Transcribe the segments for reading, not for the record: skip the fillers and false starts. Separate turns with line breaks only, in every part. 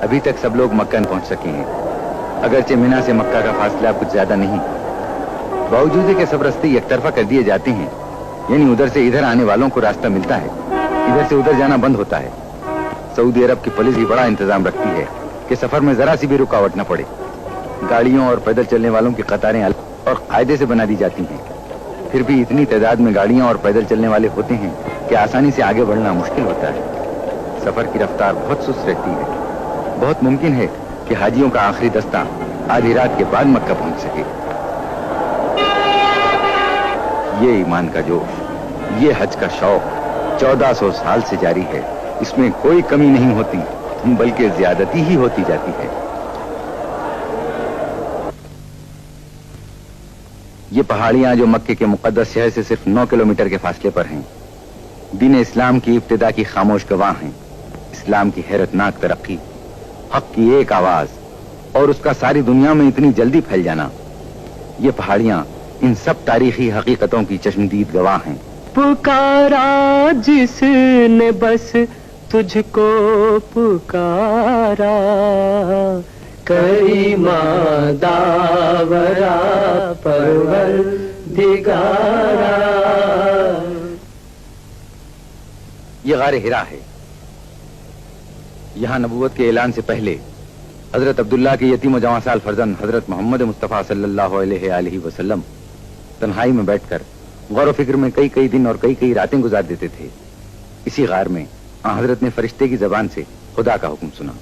अभी तक सब लोग मक्का नहीं पहुंच सके हैं। अगरचे मिना से मक्का का फासला कुछ ज्यादा नहीं, बावजूद के सब रास्ते एक तरफा कर दिए जाते हैं, यानी उधर से इधर आने वालों को रास्ता मिलता है, इधर से उधर जाना बंद होता है। सऊदी अरब की पुलिस भी बड़ा इंतजाम रखती है कि सफर में जरा सी भी रुकावट न पड़े। गाड़ियों और पैदल चलने वालों की कतारें अलग और कायदे से बना दी जाती हैं। फिर भी इतनी तादाद में गाड़ियां और पैदल चलने वाले होते हैं कि आसानी से आगे बढ़ना मुश्किल होता है। सफर की रफ्तार बहुत सुस्त रहती है। बहुत मुमकिन है कि हाजियों का आखिरी दस्ता आधी रात के बाद मक्का पहुंच सके। ये ईमान का जोश, ये हज का शौक 1400 साल से जारी है। इसमें कोई कमी नहीं होती, बल्कि ज्यादती ही होती जाती है। ये पहाड़ियां जो मक्के के मुकद्दस शहर से सिर्फ 9 किलोमीटर के फासले पर हैं, दीन इस्लाम की इब्तिदा की खामोश गवाह हैं। इस्लाम की हैरतनाक तरक्की, हक की एक आवाज और उसका सारी दुनिया में इतनी जल्दी फैल जाना, ये पहाड़ियां इन सब तारीखी हकीकतों की चश्मदीद गवाह हैं।
पुकारा जिसने बस तुझको पुकारा, करीमा दावरा परवरदिगारा।
ये गारे हिरा है। यहाँ नबूवत के ऐलान से पहले हजरत अब्दुल्ला के यतीम व जवां साल फर्जंद हजरत मोहम्मद मुस्तफ़ा सल्लल्लाहु अलैहि वसल्लम तन्हाई में बैठकर गौर फिक्र में कई कई दिन और कई कई रातें गुजार देते थे। इसी गार में हजरत ने फरिश्ते की जबान से खुदा का हुक्म सुना,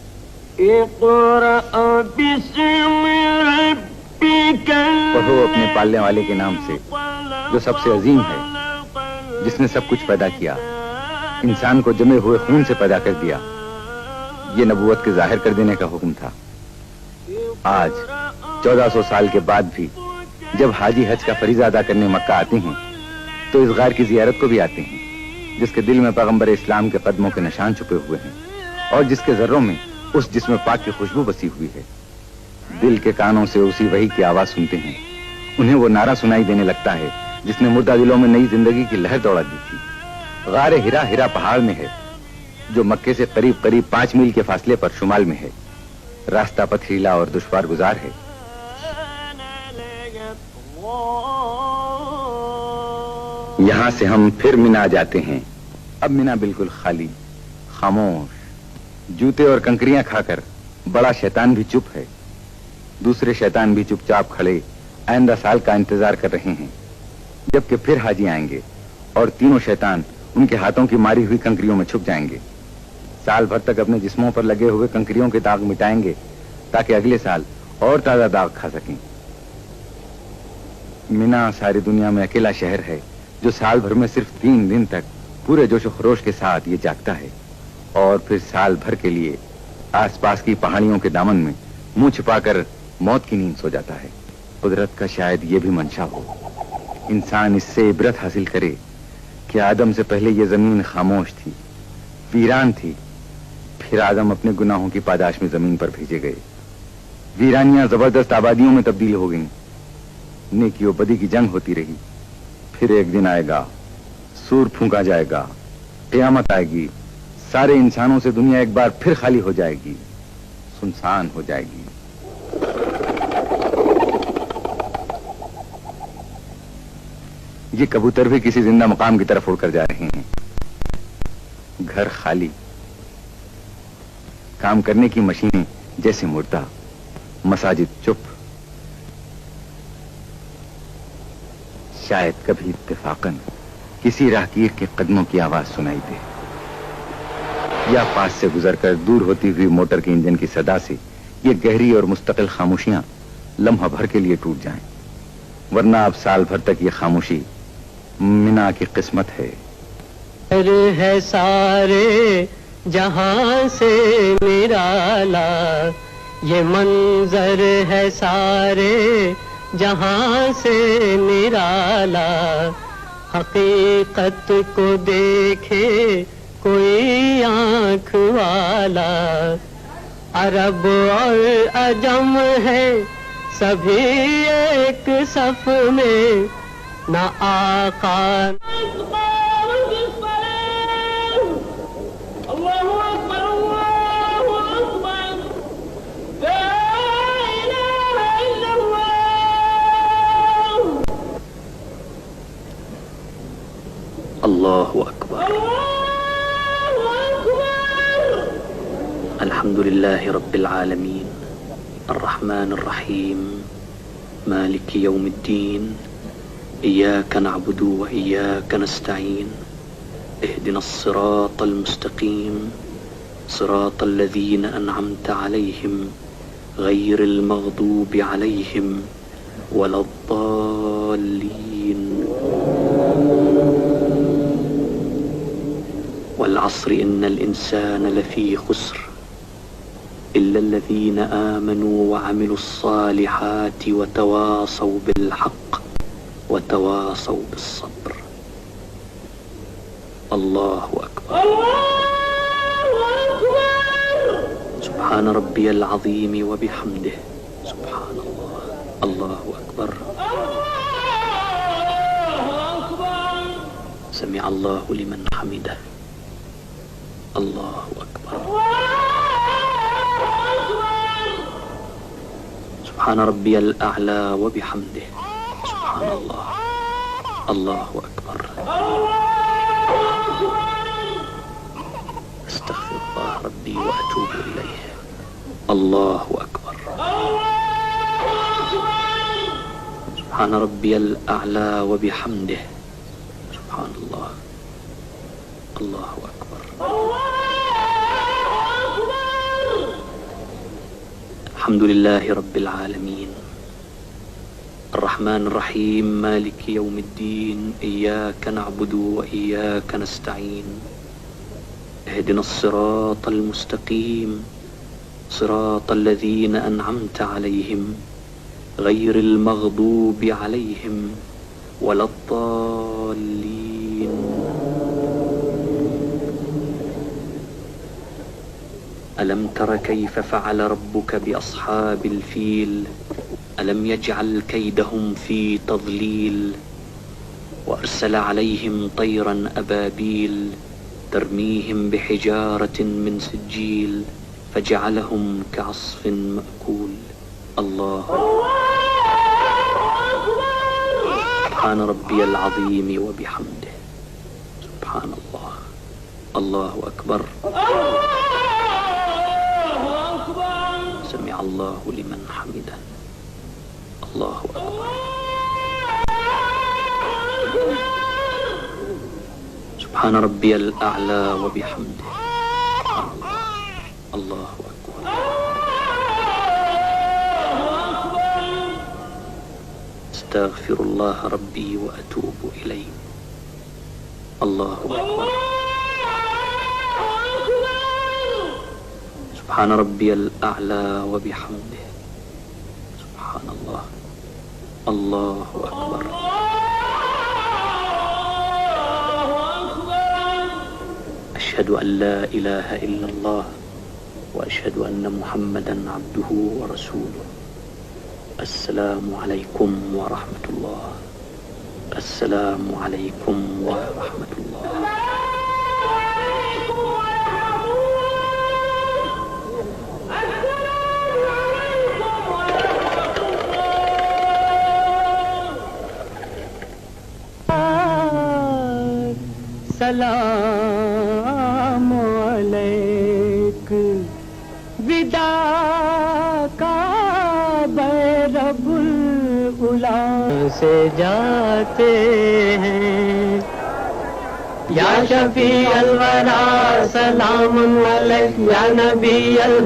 पढ़ो अपने पालने वाले के नाम से जो सबसे अजीम है, जिसने सब कुछ पैदा किया, इंसान को जमे हुए खून से पैदा कर दिया। ये नबूवत के जाहिर कर देने का हुक्म था। आज 1400 साल के बाद भी जब हाजी हज का फरीजा अदा करने मक्का आते हैं तो इस गार की जियारत को भी आते हैं, जिसके दिल में पैगंबर इस्लाम के कदमों के निशान छुपे हुए हैं और जिसके जर्रों में उस जिस्म पाक की खुशबू बसी हुई है। दिल के कानों से उसी वही की आवाज सुनते हैं। उन्हें वो नारा सुनाई देने लगता है जिसने मुर्दा दिलों में नई जिंदगी की लहर दौड़ा दी थी। गारे हिरा हिरा पहाड़ में है, जो मक्के से करीब करीब 5 मील के फासले पर शुमाल में है। रास्ता पथरीला और दुश्वार गुजार है। यहाँ से हम फिर मिना जाते हैं। अब मिना बिल्कुल खाली, खामोश, जूते और कंकरियां खाकर बड़ा शैतान भी चुप है। दूसरे शैतान भी चुपचाप खड़े आइंदा साल का इंतजार कर रहे हैं, जबकि फिर हाजी आएंगे और तीनों शैतान उनके हाथों की मारी हुई कंकरियों में छुप जाएंगे। साल भर तक अपने जिस्मों पर लगे हुए कंकरियों के दाग मिटाएंगे ताकि अगले साल और ताजा दाग खा सकें। मिना सारी दुनिया में अकेला शहर है जो साल भर में सिर्फ 3 दिन तक पूरे जोश खरोश के साथ ये जागता है और फिर साल भर के लिए आसपास की पहाड़ियों के दामन में मुंह छिपाकर मौत की नींद सो जाता है। कुदरत का शायद ये भी मंशा हो, इंसान इससे इबरत हासिल करे कि आदम से पहले ये जमीन खामोश थी, वीरान थी, फिर आदम अपने गुनाहों की पादाश में जमीन पर भेजे गए। वीरानियां जबरदस्त आबादियों में तब्दील हो गईं, नेकी और बदी की जंग होती रही। फिर एक दिन आएगा, सूर फूंका जाएगा, क़यामत आएगी, सारे इंसानों से दुनिया एक बार फिर खाली हो जाएगी, सुनसान हो जाएगी। ये कबूतर भी किसी जिंदा मकाम की तरफ उड़कर जा रहे हैं। घर खाली, काम करने की मशीनें जैसे मुर्दा, मसाजिद चुप। शायद कभी इत्तेफाकन किसी राहगीर के कदमों की आवाज सुनाई दे, या पास से गुजरकर दूर होती हुई मोटर के इंजन की सदा से ये गहरी और मुस्तकिल खामोशियां लम्हा भर के लिए टूट जाएं, वरना अब साल भर तक ये खामोशी मिना की किस्मत है।
है सारे जहां से निराला, ये मंजर है सारे जहां से निराला। हकीकत को देखे कोई आंख वाला, अरब और अजम है सभी एक सफ में, ना आका
الحمد لله رب العالمين الرحمن الرحيم مالك يوم الدين إياك نعبد وإياك نستعين اهدنا الصراط المستقيم صراط الذين أنعمت عليهم غير المغضوب عليهم ولا الضالين. والعصر إن الإنسان لفي خسر إلا الذين آمنوا وعملوا الصالحات وتواصوا بالحق وتواصوا بالصبر. الله أكبر. سبحان ربي العظيم وبحمده. سبحان الله. الله أكبر. سمع الله لمن حمده. الله أكبر. سبحان ربي الأعلى وبحمده. سبحان الله. الله أكبر. أستغفر الله ربي وأتوب إليه. الله أكبر. سبحان ربي الأعلى وبحمده. سبحان الله. الله أكبر. الحمد لله رب العالمين الرحمن الرحيم مالك يوم الدين إياك نعبد وإياك نستعين اهدنا الصراط المستقيم صراط الذين أنعمت عليهم غير المغضوب عليهم ولا الضالين. ألم تر كيف فعل ربك بأصحاب الفيل ألم يجعل كيدهم في تضليل وأرسل عليهم طيرا أبابيل ترميهم بحجارة من سجيل فجعلهم كعصف مأكول. الله سبحان ربي العظيم وبحمده. سبحان الله. الله أكبر. سمع الله لمن حمده. الله أكبر. سبحان ربي الأعلى وبحمده. الله أكبر. استغفر الله ربي وأتوب إليه. الله أكبر. سبحان ربي الأعلى وبحمده. سبحان الله. الله أكبر. أشهد أن لا إله إلا الله وأشهد أن محمدا عبده ورسوله. السلام عليكم ورحمة الله. السلام عليكم ورحمة الله.
सलाम अलैक विदा का बैरबुल उला से जाते हैं या शफी अलवरा सलाम अलैक या नबी अल